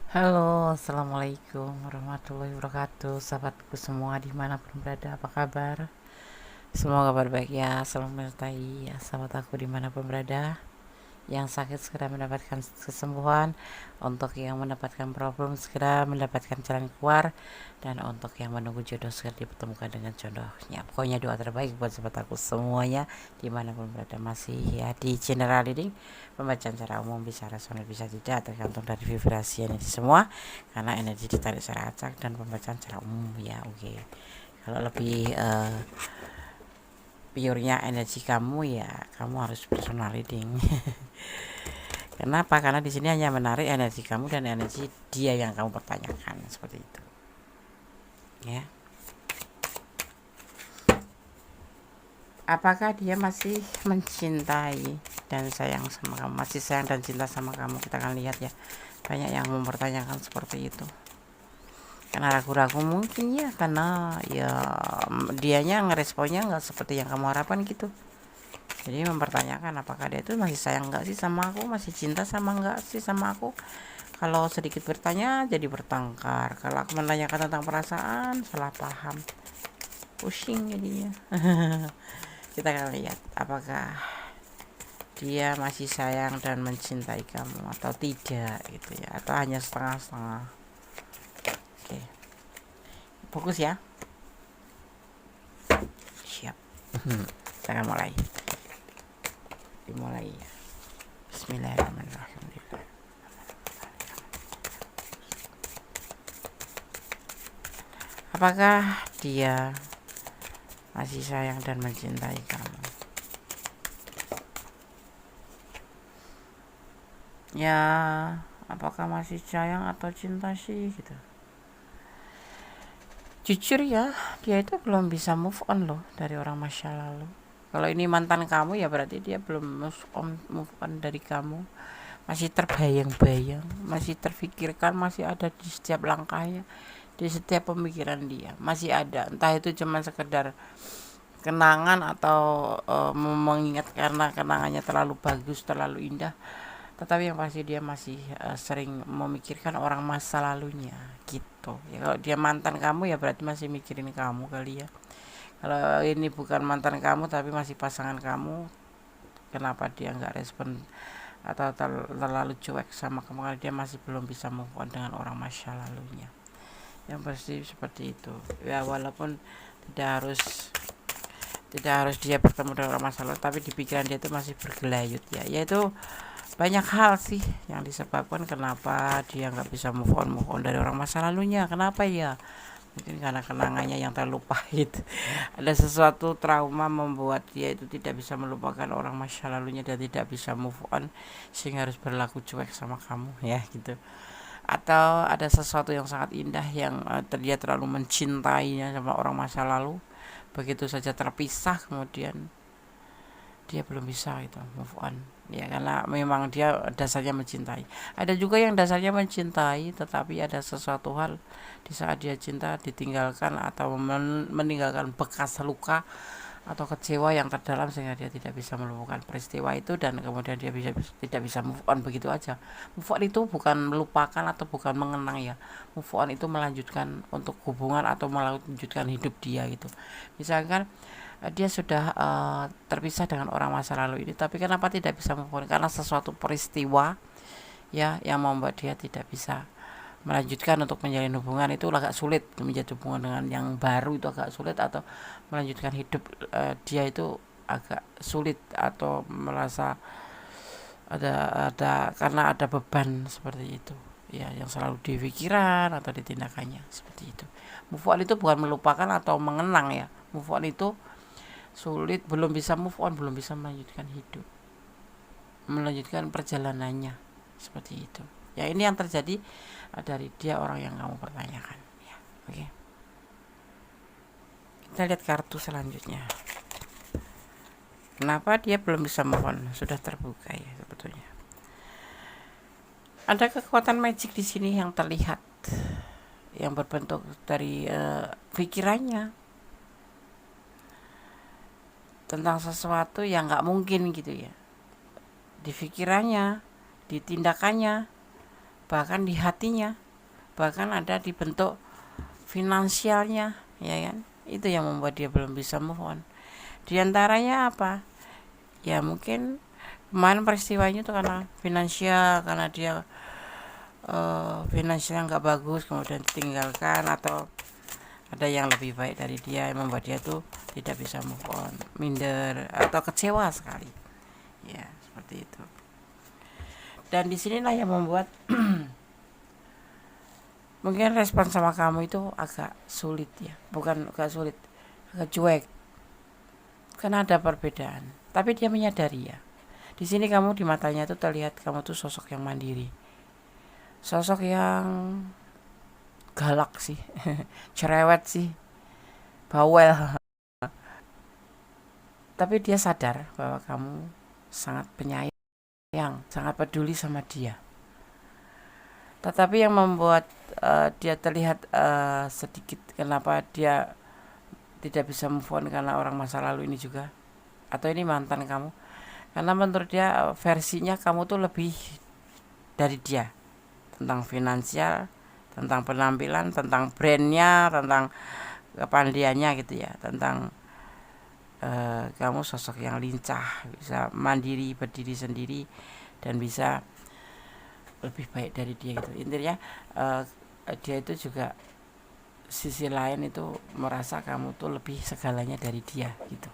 Halo, assalamualaikum warahmatullahi wabarakatuh. Sahabatku semua dimanapun berada, apa kabar? Semoga kabar baik ya, selalu menyertai ya sahabat aku dimanapun berada. Yang sakit segera mendapatkan kesembuhan, untuk yang mendapatkan problem segera mendapatkan jalan keluar, dan untuk yang menunggu jodoh segera dipertemukan dengan jodohnya. Pokoknya doa terbaik buat sahabat aku semuanya dimanapun berada. Masih ya di general reading, pembacaan secara umum bisa resonate bisa tidak, tergantung dari vibrasi energi semua, karena energi ditarik secara acak dan pembacaan secara umum ya. Oke, kalau lebih purenya energi kamu ya kamu harus personal reading. Kenapa? Karena di sini hanya menarik energi kamu dan energi dia yang kamu pertanyakan, seperti itu. Ya. Apakah dia masih mencintai dan sayang sama kamu? Masih sayang dan cinta sama kamu? Kita akan lihat ya. Banyak yang mempertanyakan seperti itu. Karena ragu-ragu mungkin ya, karena ya dianya ngeresponnya nggak seperti yang kamu harapkan gitu. Jadi mempertanyakan apakah dia itu masih sayang nggak sih sama aku, masih cinta sama nggak sih sama aku. Kalau sedikit bertanya jadi bertengkar, kalau aku menanyakan tentang perasaan salah paham, pusing jadinya. Kita akan lihat apakah dia masih sayang dan mencintai kamu atau tidak gitu ya, atau hanya setengah-setengah. Oke, fokus ya, siap. Kita akan dimulai ya. Bismillahirrahmanirrahim. Apakah dia masih sayang dan mencintai kamu? Ya, apakah masih sayang atau cinta sih gitu. Jujur ya, dia itu belum bisa move on loh dari orang masa lalu. Kalau ini mantan kamu ya berarti dia belum move on dari kamu. Masih terbayang-bayang, masih terfikirkan, masih ada di setiap langkahnya, di setiap pemikiran dia. Masih ada, entah itu cuma sekedar kenangan atau mengingat karena kenangannya terlalu bagus, terlalu indah, tetapi yang pasti dia masih sering memikirkan orang masa lalunya gitu ya. Kalau dia mantan kamu ya berarti masih mikirin kamu kali ya. Kalau ini bukan mantan kamu tapi masih pasangan kamu, kenapa dia nggak respon atau terlalu cuek sama kamu? Karena dia masih belum bisa move on dengan orang masa lalunya. Yang pasti seperti itu ya, walaupun tidak harus dia bertemu dengan orang masa lalu, tapi di pikiran dia itu masih bergelayut ya, yaitu banyak hal sih yang disebabkan kenapa dia nggak bisa move on dari orang masa lalunya. Kenapa ya? Mungkin karena kenangannya yang terlalu pahit. Ada sesuatu trauma membuat dia itu tidak bisa melupakan orang masa lalunya dan tidak bisa move on, sehingga harus berlaku cuek sama kamu ya gitu. Atau ada sesuatu yang sangat indah yang dia terlalu mencintainya sama orang masa lalu, begitu saja terpisah kemudian dia belum bisa itu move on ya, karena memang dia dasarnya mencintai. Ada juga yang dasarnya mencintai tetapi ada sesuatu hal di saat dia cinta ditinggalkan atau meninggalkan bekas luka atau kecewa yang terdalam sehingga dia tidak bisa melupakan peristiwa itu, dan kemudian dia tidak bisa move on begitu aja. Move on itu bukan melupakan atau bukan mengenang ya. Move on itu melanjutkan untuk hubungan atau melanjutkan hidup dia gitu. Misalkan dia sudah terpisah dengan orang masa lalu ini, tapi kenapa tidak bisa move on? Karena sesuatu peristiwa ya yang membuat dia tidak bisa melanjutkan untuk menjalin hubungan. Itu agak sulit menjadi hubungan dengan yang baru, itu agak sulit, atau melanjutkan hidup dia itu agak sulit, atau merasa ada karena ada beban seperti itu ya yang selalu di pikiran atau di tindakannya seperti itu. Move on itu bukan melupakan atau mengenang ya. Move on itu sulit, belum bisa move on, belum bisa melanjutkan hidup, melanjutkan perjalanannya seperti itu ya. Ini yang terjadi dari dia orang yang kamu pertanyakan ya. Oke, kita lihat kartu selanjutnya. Kenapa dia belum bisa move on? Sudah terbuka ya sebetulnya. Ada kekuatan magic di sini yang terlihat, yang berbentuk dari pikirannya tentang sesuatu yang nggak mungkin gitu ya, di pikirannya, di tindakannya, bahkan di hatinya, bahkan ada di bentuk finansialnya, ya kan? Itu yang membuat dia belum bisa move on. Di antaranya apa? Ya mungkin kemarin peristiwanya itu karena finansial, karena dia finansialnya nggak bagus, kemudian ditinggalkan, atau ada yang lebih baik dari dia yang membuat dia tuh tidak bisa move on, minder atau kecewa sekali. Ya, seperti itu. Dan disinilah yang membuat mungkin respon sama kamu itu agak sulit ya, bukan agak sulit, agak cuek, karena ada perbedaan. Tapi dia menyadari ya. Di sini kamu di matanya tuh terlihat kamu tuh sosok yang mandiri, sosok yang galak sih, cerewet sih, bawel. Tapi dia sadar bahwa kamu sangat penyayang, sangat peduli sama dia. Tetapi yang membuat dia terlihat sedikit kenapa dia tidak bisa move on karena orang masa lalu ini juga, atau ini mantan kamu, karena menurut dia versinya kamu tuh lebih dari dia, tentang finansial, tentang penampilan, tentang brandnya, tentang kepandiannya gitu ya, tentang kamu sosok yang lincah, bisa mandiri, berdiri sendiri, dan bisa lebih baik dari dia gitu. Intinya dia itu juga sisi lain itu merasa kamu tuh lebih segalanya dari dia gitu.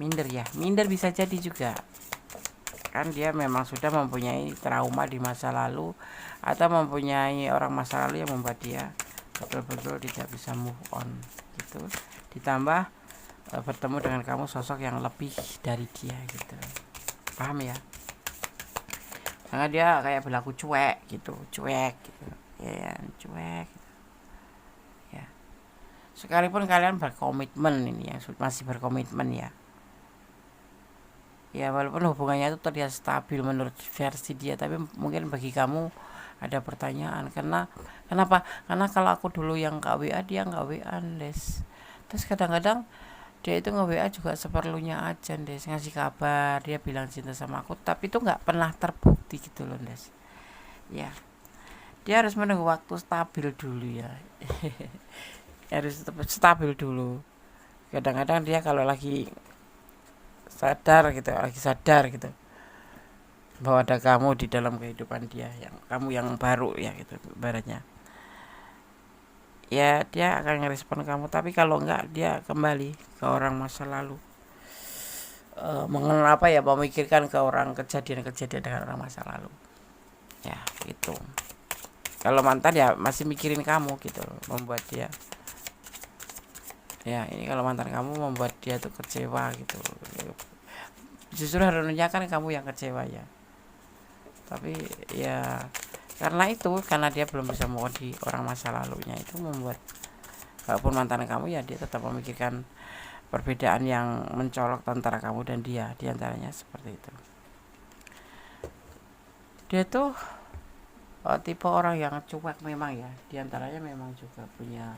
Minder ya, minder bisa jadi juga, kan dia memang sudah mempunyai trauma di masa lalu, atau mempunyai orang masa lalu yang membuat dia betul-betul tidak bisa move on gitu. Ditambah bertemu dengan kamu sosok yang lebih dari dia gitu, paham ya? Karena dia kayak berlaku cuek gitu ya, cuek gitu. Ya, sekalipun kalian berkomitmen, ini yang masih berkomitmen ya, ya walaupun hubungannya itu terlihat stabil menurut versi dia, tapi mungkin bagi kamu ada pertanyaan, kenapa? Karena kalau aku dulu yang nggak WA, dia nggak WA, Des. Terus kadang-kadang dia itu nge-WA juga seperlunya aja, Des, ngasih kabar, dia bilang cinta sama aku, tapi itu nggak pernah terbukti gitu loh, Des. Ya, dia harus menunggu waktu stabil dulu ya. Harus stabil dulu. Kadang-kadang dia kalau lagi sadar gitu bahwa ada kamu di dalam kehidupan dia, yang kamu yang baru ya gitu ibaratnya, ya dia akan ngerespon kamu. Tapi kalau enggak, dia kembali ke orang masa lalu, memikirkan ke orang, kejadian-kejadian dengan orang masa lalu ya gitu. Kalau mantan ya masih mikirin kamu gitu, membuat dia, ya ini kalau mantan kamu membuat dia tuh kecewa gitu, justru harusnya kan kamu yang kecewa ya. Tapi ya karena dia belum bisa mau di orang masa lalunya, itu membuat walaupun mantan kamu ya dia tetap memikirkan perbedaan yang mencolok antara kamu dan dia, diantaranya seperti itu. Dia tuh tipe orang yang cuek memang ya, diantaranya memang juga punya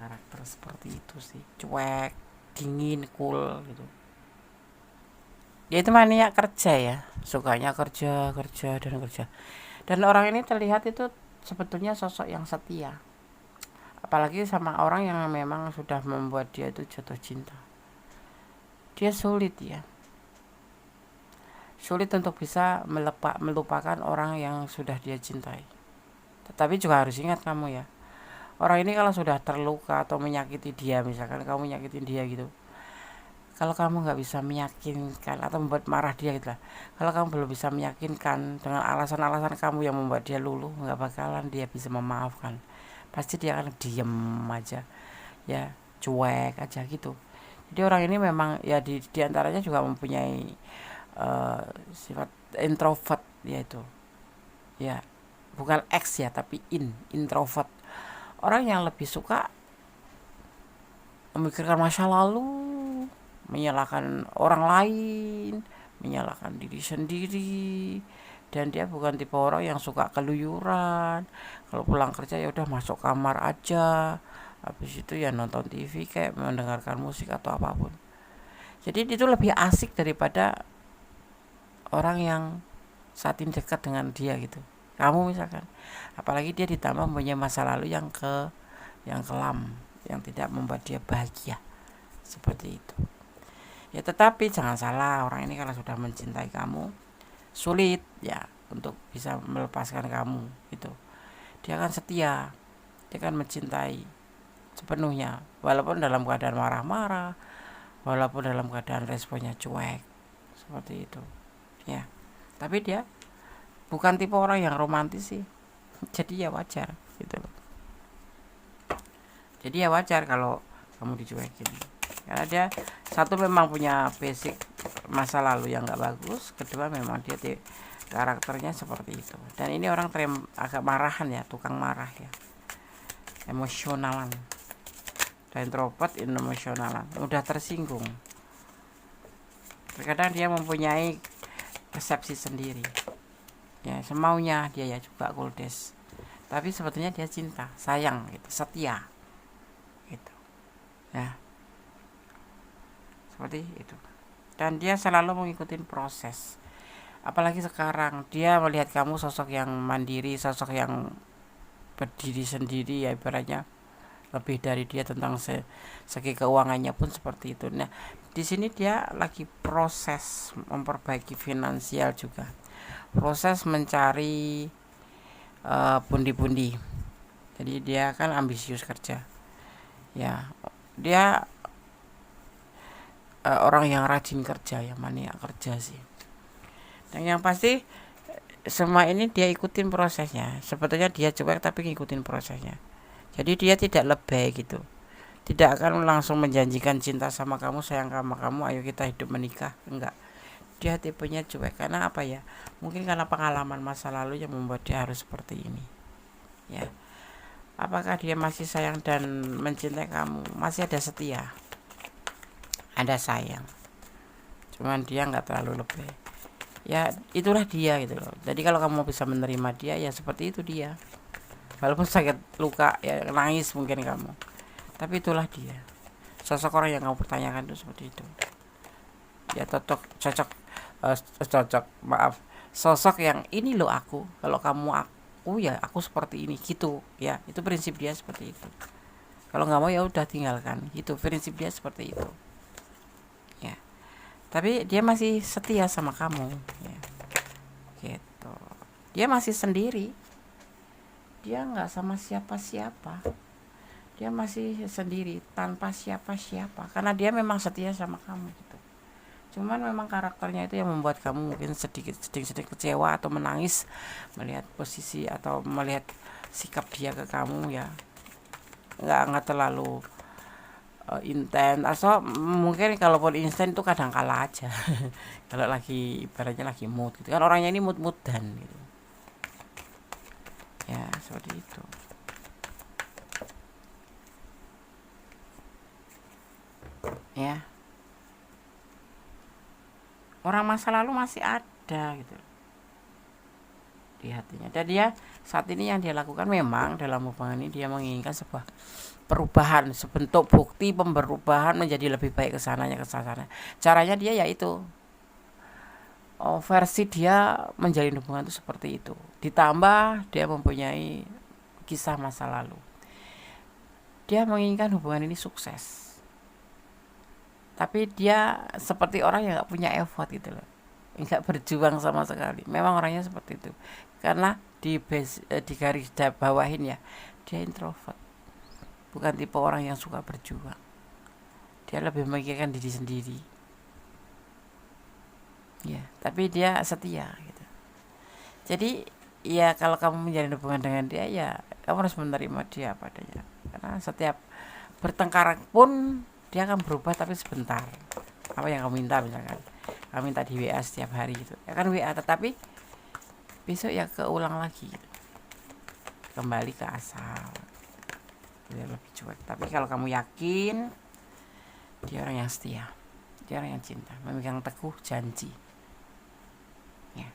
karakter seperti itu sih, cuek, dingin, cool gitu. Dia itu mania kerja ya, sukanya kerja dan kerja. Dan orang ini terlihat itu sebetulnya sosok yang setia, apalagi sama orang yang memang sudah membuat dia itu jatuh cinta. Dia sulit untuk bisa melupakan orang yang sudah dia cintai. Tetapi juga harus ingat kamu ya, orang ini kalau sudah terluka atau menyakiti dia, misalkan kamu nyakitin dia gitu, kalau kamu nggak bisa meyakinkan atau membuat marah dia gitu lah, kalau kamu belum bisa meyakinkan dengan alasan-alasan kamu yang membuat dia luluh, nggak bakalan dia bisa memaafkan. Pasti dia akan diem aja ya, cuek aja gitu. Jadi orang ini memang ya di antaranya juga mempunyai sifat introvert, yaitu ya bukan X ya, tapi introvert. Orang yang lebih suka memikirkan masa lalu, menyalahkan orang lain, menyalahkan diri sendiri, dan dia bukan tipe orang yang suka keluyuran. Kalau pulang kerja ya udah masuk kamar aja, habis itu ya nonton TV kayak mendengarkan musik atau apapun. Jadi itu lebih asik daripada orang yang saat ini dekat dengan dia gitu. kamu misalkan. Apalagi dia ditambah mempunyai masa lalu yang kelam, yang tidak membuat dia bahagia seperti itu. Ya tetapi jangan salah, orang ini kalau sudah mencintai kamu sulit ya untuk bisa melepaskan kamu itu. Dia akan setia, dia akan mencintai sepenuhnya, walaupun dalam keadaan marah-marah, walaupun dalam keadaan responnya cuek seperti itu ya. Tapi dia bukan tipe orang yang romantis sih, jadi ya wajar gitu loh. Jadi ya wajar kalau kamu dicuekin, karena dia satu memang punya basic masa lalu yang nggak bagus, kedua memang dia karakternya seperti itu. Dan ini orang agak marahan ya, tukang marah ya, emosionalan, dan introvert, emosionalan, mudah tersinggung. Terkadang dia mempunyai persepsi sendiri ya, semaunya dia ya, juga kuldes, tapi sebetulnya dia cinta, sayang gitu, setia gitu ya, seperti itu. Dan dia selalu mengikuti proses, apalagi sekarang dia melihat kamu sosok yang mandiri, sosok yang berdiri sendiri ya, ibaratnya lebih dari dia tentang segi keuangannya pun seperti itu. Nah di sini dia lagi proses memperbaiki finansial juga, proses mencari pundi-pundi. Jadi dia kan ambisius kerja ya, dia orang yang rajin kerja ya, mania kerja sih. Dan yang pasti semua ini dia ikutin prosesnya, sebetulnya dia cuek tapi ngikutin prosesnya. Jadi dia tidak lebay gitu, tidak akan langsung menjanjikan cinta sama kamu, sayang sama kamu, ayo kita hidup menikah, enggak. Dia tipenya cuek, karena apa ya, mungkin karena pengalaman masa lalu yang membuat dia harus seperti ini ya. Apakah dia masih sayang dan mencintai kamu? Masih ada setia, ada sayang, cuman dia nggak terlalu lebih ya, itulah dia gitu loh. Jadi kalau kamu bisa menerima dia ya seperti itu dia, walaupun sakit luka ya, nangis mungkin kamu, tapi itulah dia, sosok orang yang kamu pertanyakan itu seperti itu ya. Cocok maaf, sosok yang ini loh aku, kalau kamu aku ya aku seperti ini gitu ya, itu prinsip dia seperti itu. Kalau nggak mau ya udah tinggalkan, gitu prinsip dia seperti itu ya. Tapi dia masih setia sama kamu ya, gitu. Dia masih sendiri, dia nggak sama siapa-siapa, dia masih sendiri tanpa siapa-siapa, karena dia memang setia sama kamu gitu. Cuman memang karakternya itu yang membuat kamu mungkin sedikit kecewa atau menangis melihat posisi atau melihat sikap dia ke kamu ya, nggak terlalu intens, atau mungkin kalaupun instan itu kadang kala aja. Kalau lagi ibaratnya lagi mood gitu kan, orangnya ini mood-moodan gitu ya, seperti itu ya. Orang masa lalu masih ada gitu di hatinya, dan dia saat ini yang dia lakukan memang dalam hubungan ini dia menginginkan sebuah perubahan, sebentuk bukti perubahan menjadi lebih baik ke sananya, ke sana. Caranya dia yaitu versi dia menjalin hubungan itu seperti itu, ditambah dia mempunyai kisah masa lalu. Dia menginginkan hubungan ini sukses, tapi dia seperti orang yang gak punya effort gitu loh, gak berjuang sama sekali. Memang orangnya seperti itu, karena di garis bawahin ya, dia introvert, bukan tipe orang yang suka berjuang. Dia lebih memikirkan diri sendiri ya, tapi dia setia gitu. Jadi ya kalau kamu menjalin hubungan dengan dia ya kamu harus menerima dia padanya, karena setiap bertengkar pun dia akan berubah, tapi sebentar. Apa yang kamu minta, misalkan kamu minta di WA setiap hari gitu ya kan, WA, tetapi besok ya keulang lagi gitu. Kembali ke asal, dia lebih cuek. Tapi kalau kamu yakin dia orang yang setia, dia orang yang cinta, memegang teguh janji ya.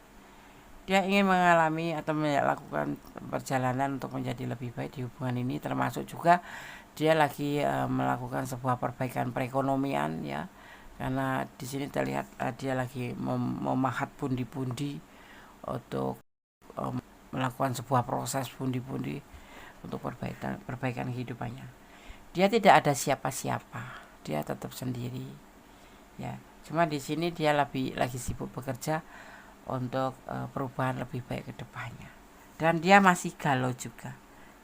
Dia ingin mengalami atau melakukan perjalanan untuk menjadi lebih baik di hubungan ini, termasuk juga dia lagi melakukan sebuah perbaikan perekonomian ya, karena di sini terlihat dia lagi memahat pundi-pundi untuk melakukan sebuah proses pundi-pundi untuk perbaikan kehidupannya. Dia tidak ada siapa-siapa, dia tetap sendiri ya. Cuma di sini dia lagi sibuk bekerja untuk perubahan lebih baik ke depannya. Dan dia masih galau juga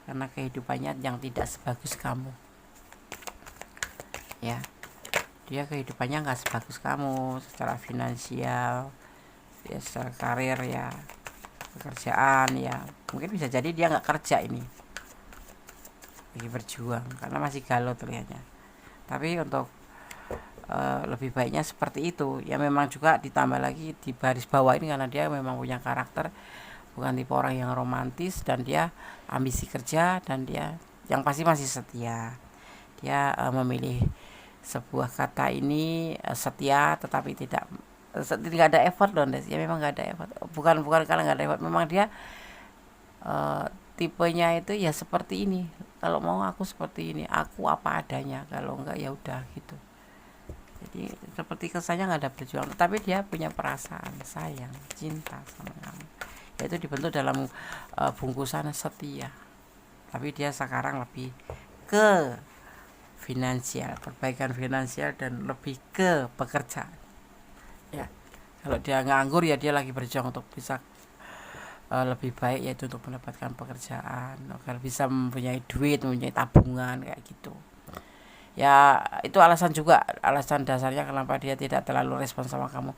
karena kehidupannya yang tidak sebagus kamu ya. Dia kehidupannya nggak sebagus kamu secara finansial ya, secara karir ya, pekerjaan ya. Mungkin bisa jadi dia nggak kerja ini, lagi berjuang karena masih galau terlihatnya. Tapi untuk lebih baiknya seperti itu ya. Memang juga ditambah lagi di baris bawah ini karena dia memang punya karakter bukan tipe orang yang romantis, dan dia ambisi kerja, dan dia yang pasti masih setia. Dia memilih sebuah kata ini setia, tetapi tidak ada effort loh ya. Memang nggak ada effort, bukan karena nggak ada effort, memang dia tipenya itu ya seperti ini. Kalau mau aku seperti ini, aku apa adanya, kalau enggak ya udah gitu. Jadi seperti kesannya nggak ada perjuangan, tapi dia punya perasaan sayang, cinta sama kamu. Yaitu dibentuk dalam bungkusan setia. Tapi dia sekarang lebih ke finansial, perbaikan finansial, dan lebih ke pekerjaan. Ya, kalau dia nganggur ya dia lagi berjuang untuk bisa lebih baik, yaitu untuk mendapatkan pekerjaan agar bisa mempunyai duit, mempunyai tabungan kayak gitu. Ya itu alasan dasarnya kenapa dia tidak terlalu respon sama kamu.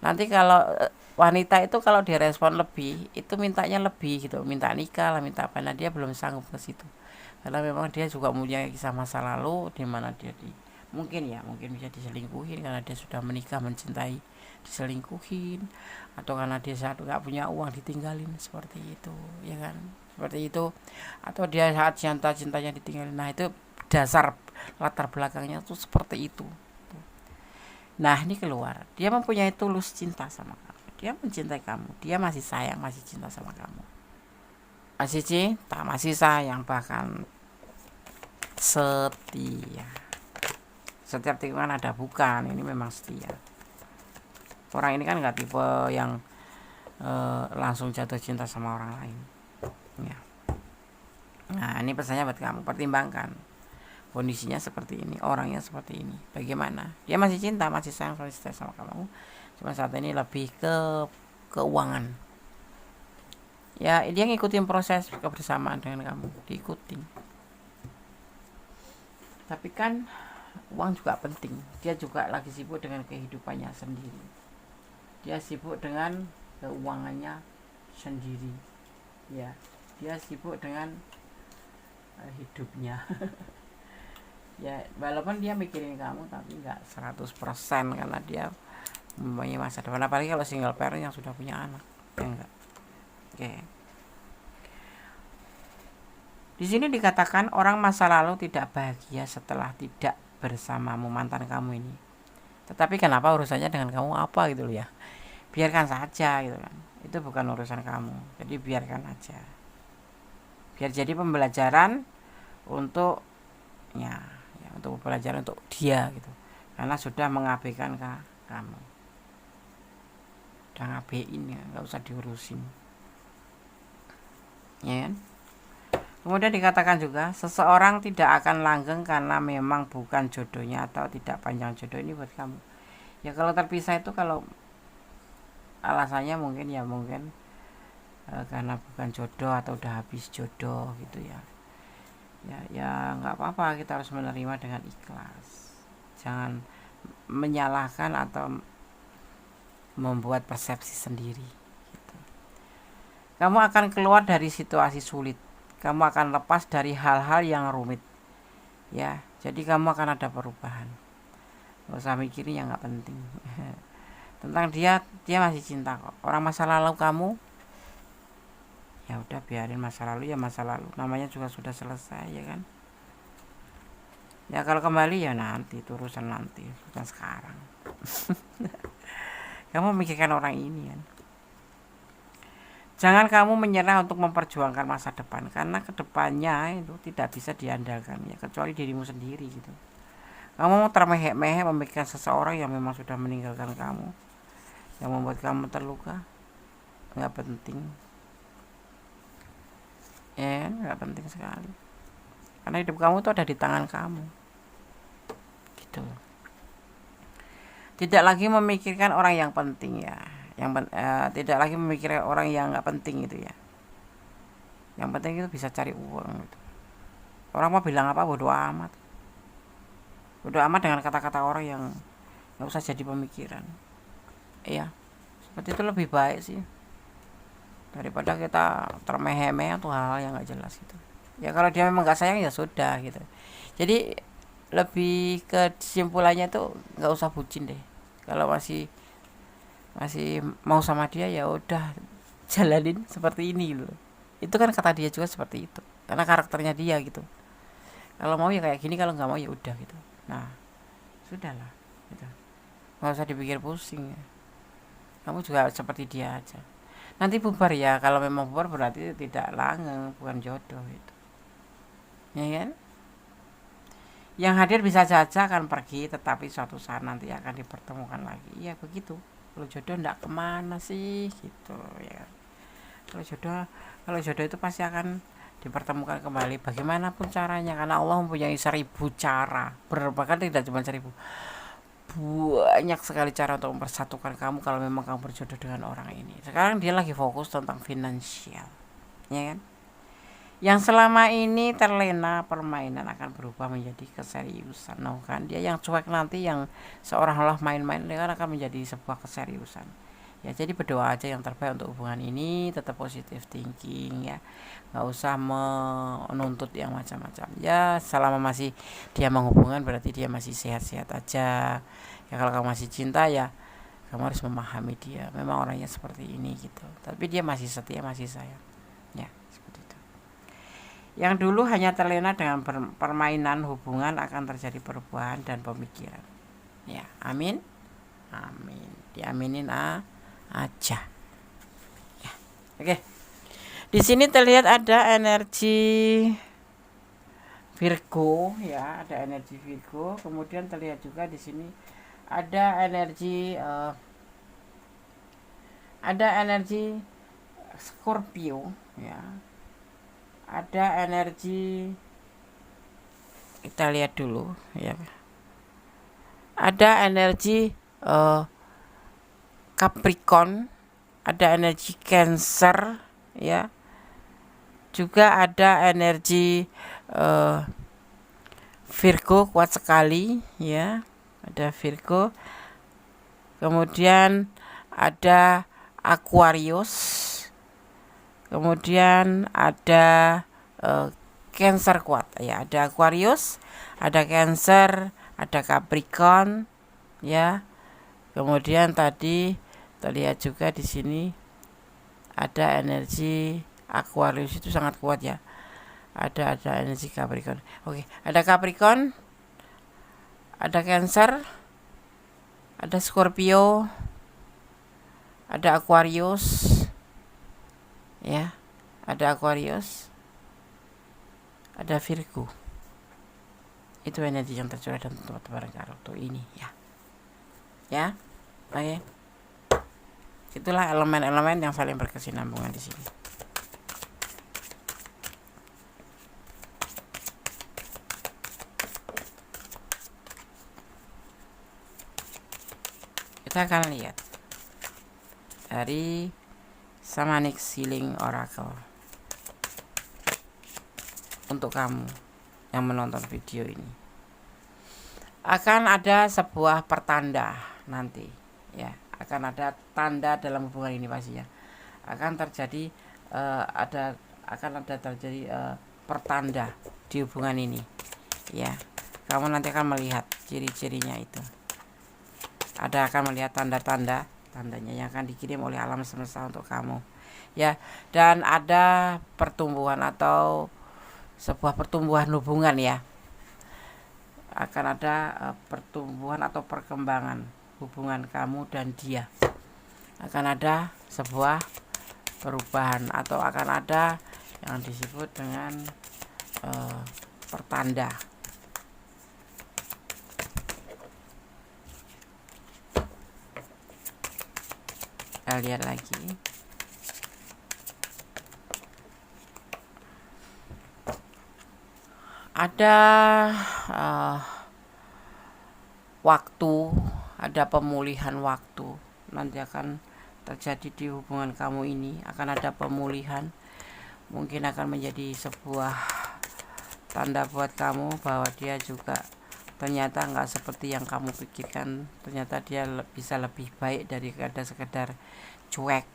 Nanti kalau wanita itu kalau dia respon lebih, itu mintanya lebih gitu, minta nikah lah, minta apa. Nah dia belum sanggup ke situ karena memang dia juga punya kisah masa lalu di mana dia mungkin bisa diselingkuhin karena dia sudah menikah, mencintai, diselingkuhin, atau karena dia saat nggak punya uang ditinggalin, seperti itu ya kan, seperti itu. Atau dia saat cintanya ditinggalin. Nah itu dasar latar belakangnya tuh seperti itu. Nah ini keluar, dia mempunyai tulus cinta sama kamu, dia mencintai kamu, dia masih sayang, masih cinta sama kamu, masih cinta, masih sayang, bahkan setia. Setiap tikungan ada bukan, ini memang setia. Orang ini kan nggak tipe yang langsung jatuh cinta sama orang lain ya. Nah ini pesannya buat kamu, pertimbangkan kondisinya seperti ini, orangnya seperti ini, bagaimana. Dia masih cinta, masih sayang, masih setia sama kamu, cuma saat ini lebih ke keuangan ya. Dia ngikutin proses kebersamaan dengan kamu, diikutin. Tapi kan uang juga penting. Dia juga lagi sibuk dengan kehidupannya sendiri, dia sibuk dengan keuangannya sendiri ya. Dia sibuk dengan hidupnya ya, walaupun dia mikirin kamu tapi nggak 100% karena dia mempunyai masa depan, apalagi kalau single parent yang sudah punya anak ya enggak. Oke. Di sini dikatakan orang masa lalu tidak bahagia setelah tidak bersamamu, mantan kamu ini. Tetapi kenapa urusannya dengan kamu apa gitu loh ya. Biarkan saja gitu kan. Itu bukan urusan kamu. Jadi biarkan aja. Biar jadi pembelajaran untuk untuk pembelajaran untuk dia gitu. Karena sudah mengabaikan kamu. Udah ngabein ya, enggak usah diurusin. Ya kan? Kemudian dikatakan juga seseorang tidak akan langgeng karena memang bukan jodohnya atau tidak panjang jodoh. Ini buat kamu. Ya kalau terpisah itu kalau alasannya mungkin karena bukan jodoh atau udah habis jodoh gitu ya. Ya nggak apa-apa, kita harus menerima dengan ikhlas. Jangan menyalahkan atau membuat persepsi sendiri gitu. Kamu akan keluar dari situasi sulit, kamu akan lepas dari hal-hal yang rumit ya. Jadi kamu akan ada perubahan. Gak usah mikirin yang nggak penting tentang dia masih cinta kok. Orang masa lalu kamu ya udah, biarin masa lalu ya masa lalu, namanya juga sudah selesai ya kan. Ya kalau kembali ya nanti, itu urusan nanti, bukan sekarang kamu memikirkan orang ini kan. Jangan kamu menyerah untuk memperjuangkan masa depan, karena kedepannya itu tidak bisa diandalkan ya, kecuali dirimu sendiri gitu. Kamu termehek-mehek memikirkan seseorang yang memang sudah meninggalkan kamu, yang membuat kamu terluka, nggak penting. ya nggak penting sekali, karena hidup kamu tuh ada di tangan kamu gitu. Tidak lagi memikirkan orang yang penting ya, tidak lagi memikirkan orang yang nggak penting itu ya. Yang penting itu bisa cari uang gitu. Orang mau bilang apa bodo amat, bodo amat dengan kata-kata orang yang nggak usah jadi pemikiran. Iya, seperti itu lebih baik sih daripada kita termeh-meh atau hal-hal yang nggak jelas gitu. Ya kalau dia memang nggak sayang ya sudah gitu. Jadi lebih ke kesimpulannya tuh nggak usah bucin deh. Kalau masih masih mau sama dia ya udah jalanin seperti ini loh. Itu kan kata dia juga seperti itu, karena karakternya dia gitu. Kalau mau ya kayak gini, kalau nggak mau ya udah gitu. Nah sudahlah gitu, nggak usah dipikir pusing ya. Kamu juga seperti dia aja, nanti bubar ya. Kalau memang bubar berarti tidak langgeng, bukan jodoh itu ya kan. Yang hadir bisa saja akan pergi, tetapi suatu saat nanti akan dipertemukan lagi. Ya begitu. Kalau jodoh ndak kemana sih gitu ya. Kalau jodoh, kalau jodoh itu pasti akan dipertemukan kembali bagaimanapun caranya, karena Allah mempunyai 1000 cara. Bahkan tidak cuma 1000, banyak sekali cara untuk mempersatukan kamu kalau memang kamu berjodoh dengan orang ini. Sekarang dia lagi fokus tentang finansial, ya kan. Yang selama ini terlena permainan akan berubah menjadi keseriusan. Nah kan dia yang cuek nanti, yang seolah-olah main-main, dia kan akan menjadi sebuah keseriusan. Ya jadi berdoa aja yang terbaik untuk hubungan ini, tetap positive thinking ya, nggak usah menuntut yang macam-macam ya. Selama masih dia menghubungkan berarti dia masih sehat-sehat aja ya. Kalau kamu masih cinta ya kamu harus memahami dia memang orangnya seperti ini gitu, tapi dia masih setia, masih sayang ya, seperti itu. Yang dulu hanya terlena dengan permainan hubungan akan terjadi perubahan dan pemikiran ya. Amin, amin, diaminin aja ya. Oke, di sini terlihat ada energi Virgo ya, ada energi Virgo. Kemudian terlihat juga di sini ada energi Scorpio ya. Ada energi, kita lihat dulu ya. Ada energi Capricorn, ada energi Cancer ya. Juga ada energi Virgo kuat sekali ya. Ada Virgo. Kemudian ada Aquarius. Kemudian ada Cancer kuat ya. Ada Aquarius, ada Cancer, ada Capricorn ya. Kemudian tadi terlihat juga di sini ada energi Aquarius, itu sangat kuat ya. Ada energi Capricorn. Oke, ada Capricorn, ada Cancer, ada Scorpio, ada Aquarius ya, ada Aquarius, ada Virgo. Itu energi yang tercurah dan teman-teman kartu ini ya. Ya. Oke. Itulah elemen-elemen yang saling berkesinambungan di sini. Kita akan lihat dari Shamanic Healing Oracle untuk kamu yang menonton video ini. Akan ada sebuah pertanda nanti ya, akan ada tanda dalam hubungan ini pasti ya. Akan terjadi akan ada terjadi pertanda di hubungan ini ya. Kamu nanti akan melihat ciri-cirinya itu. Akan melihat tandanya yang akan dikirim oleh alam semesta untuk kamu ya. Dan ada pertumbuhan atau sebuah pertumbuhan hubungan ya. Akan ada pertumbuhan atau perkembangan hubungan kamu dan dia. Akan ada sebuah perubahan atau akan ada yang disebut dengan pertanda. Kita lihat lagi. ada uh, waktu, ada pemulihan waktu. Nanti akan terjadi di hubungan kamu ini, akan ada pemulihan. Mungkin akan menjadi sebuah tanda buat kamu bahwa dia juga ternyata nggak seperti yang kamu pikirkan. Ternyata dia bisa lebih baik daripada sekedar cuek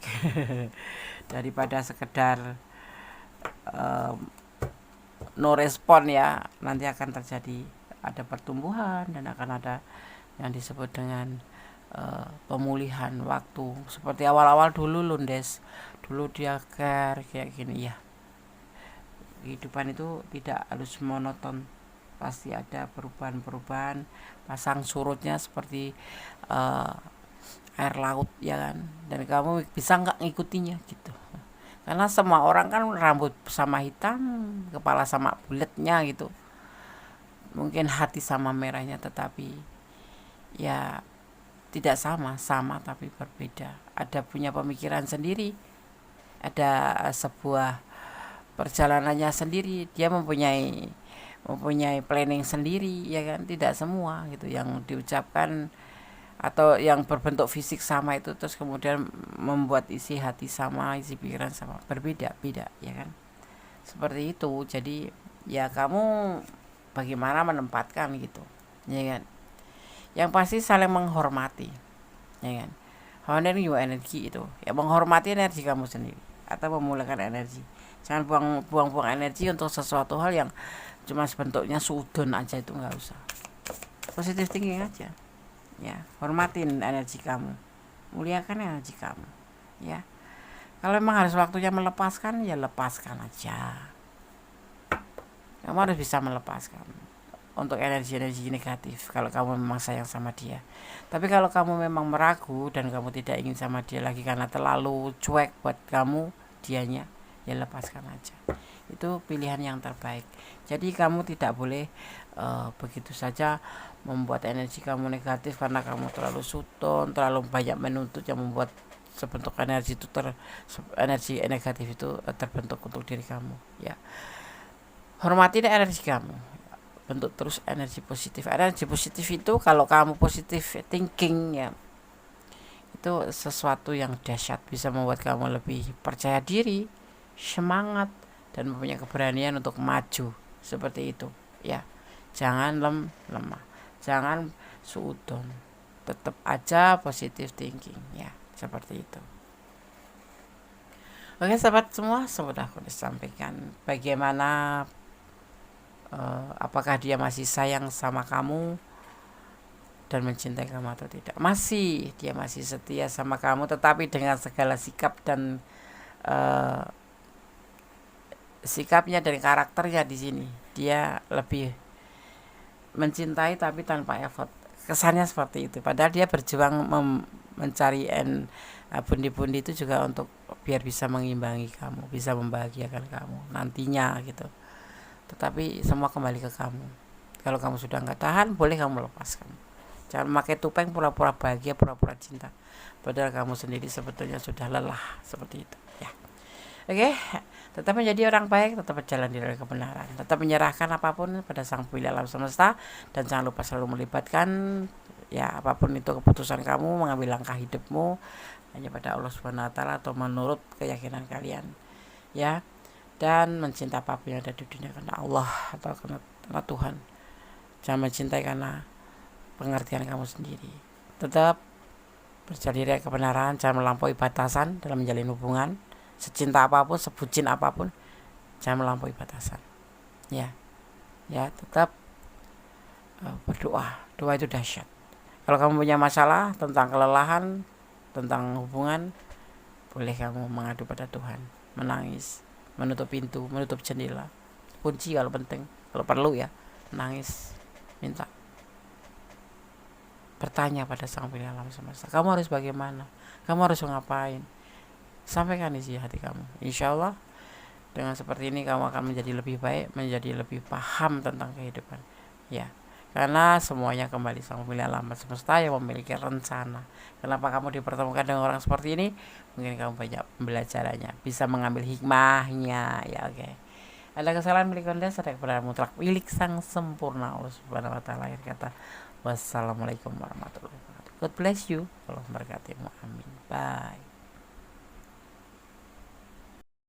daripada sekedar no respon ya. Nanti akan terjadi ada pertumbuhan dan akan ada yang disebut dengan pemulihan waktu. Seperti awal-awal dulu Lundes, dulu dia care kayak gini ya. Kehidupan itu tidak harus monoton, pasti ada perubahan-perubahan, pasang surutnya seperti air laut ya kan, dan kamu bisa nggak ngikutinya gitu. Karena semua orang kan rambut sama hitam, kepala sama bulatnya gitu, mungkin hati sama merahnya, tetapi ya tidak sama tapi berbeda. Ada punya pemikiran sendiri, ada sebuah perjalanannya sendiri, dia mempunyai planning sendiri ya kan. Tidak semua gitu yang diucapkan atau yang berbentuk fisik sama itu terus kemudian membuat isi hati sama, isi pikiran sama, berbeda-beda ya kan. Seperti itu. Jadi ya kamu bagaimana menempatkan gitu ya kan. Yang pasti saling menghormati ya kan. Honoring your energi itu ya, menghormati energi kamu sendiri atau memulihkan energi. Jangan buang-buang energi untuk sesuatu hal yang cuma bentuknya sudon aja, itu nggak usah. Positive thinking aja ya, hormatin energi kamu, muliakan energi kamu ya. Kalau memang harus waktunya melepaskan ya lepaskan aja. Kamu harus bisa melepaskan untuk energi-energi negatif kalau kamu memang sayang sama dia. Tapi kalau kamu memang meragu dan kamu tidak ingin sama dia lagi karena terlalu cuek buat kamu dianya, ya lepaskan aja. Itu pilihan yang terbaik. Jadi kamu tidak boleh begitu saja membuat energi kamu negatif karena kamu terlalu sudon, terlalu banyak menuntut yang membuat sebentuk energi itu energi negatif itu terbentuk untuk diri kamu ya. Hormati energi kamu, bentuk terus energi positif. Energi positif itu kalau kamu positif thinking ya, itu sesuatu yang dahsyat, bisa membuat kamu lebih percaya diri, semangat, dan mempunyai keberanian untuk maju. Seperti itu ya. Jangan lemah, jangan suudon, tetap aja positive thinking ya, seperti itu. Oke sahabat semua, sudah aku sampaikan bagaimana apakah dia masih sayang sama kamu dan mencintai kamu atau tidak. Masih, dia masih setia sama kamu, tetapi dengan segala sikap dan sikapnya dan karakternya di sini dia lebih mencintai tapi tanpa effort. Kesannya seperti itu. Padahal dia berjuang mencari bundi-bundi itu juga untuk biar bisa mengimbangi kamu, bisa membahagiakan kamu nantinya gitu. Tetapi semua kembali ke kamu. Kalau kamu sudah nggak tahan, boleh kamu lepaskan. Jangan pakai topeng pura-pura bahagia, pura-pura cinta. Padahal kamu sendiri sebetulnya sudah lelah seperti itu. Ya. Oke, tetap menjadi orang baik, tetap berjalan di dalam kebenaran, tetap menyerahkan apapun pada Sang Pemilik alam semesta, dan jangan lupa selalu melibatkan ya apapun itu keputusan kamu mengambil langkah hidupmu hanya pada Allah Subhanahu wa taala atau menurut keyakinan kalian ya, dan mencintai apapun yang ada di dunia karena Allah atau karena Tuhan. Jangan mencintai karena pengertian kamu sendiri. Tetap berjalan di kebenaran, jangan melampaui batasan dalam menjalin hubungan. Secinta apapun, sebucin apapun, jangan melampaui batasan ya. Ya, tetap berdoa. Doa itu dahsyat. Kalau kamu punya masalah tentang kelelahan, tentang hubungan, boleh kamu mengadu pada Tuhan, menangis, menutup pintu, menutup jendela, kunci kalau penting, kalau perlu ya, menangis, minta, bertanya pada Sang Pemilik alam semesta, kamu harus bagaimana, kamu harus ngapain. Sampaikan isi hati kamu. Insya Allah dengan seperti ini kamu akan menjadi lebih baik, menjadi lebih paham tentang kehidupan ya. Karena semuanya kembali Sang Pemilik alam semesta yang memiliki rencana. Kenapa kamu dipertemukan dengan orang seperti ini? Mungkin kamu banyak pembelajarannya, bisa mengambil hikmahnya ya. Oke. Ada kesalahan milik Anda, ada kebenaran mutlak milik Sang Sempurna Allah Subhanahu wa taala. Akhir kata, wassalamualaikum warahmatullahi wabarakatuh. God bless you. Allah memberkatimu. Amin. Bye.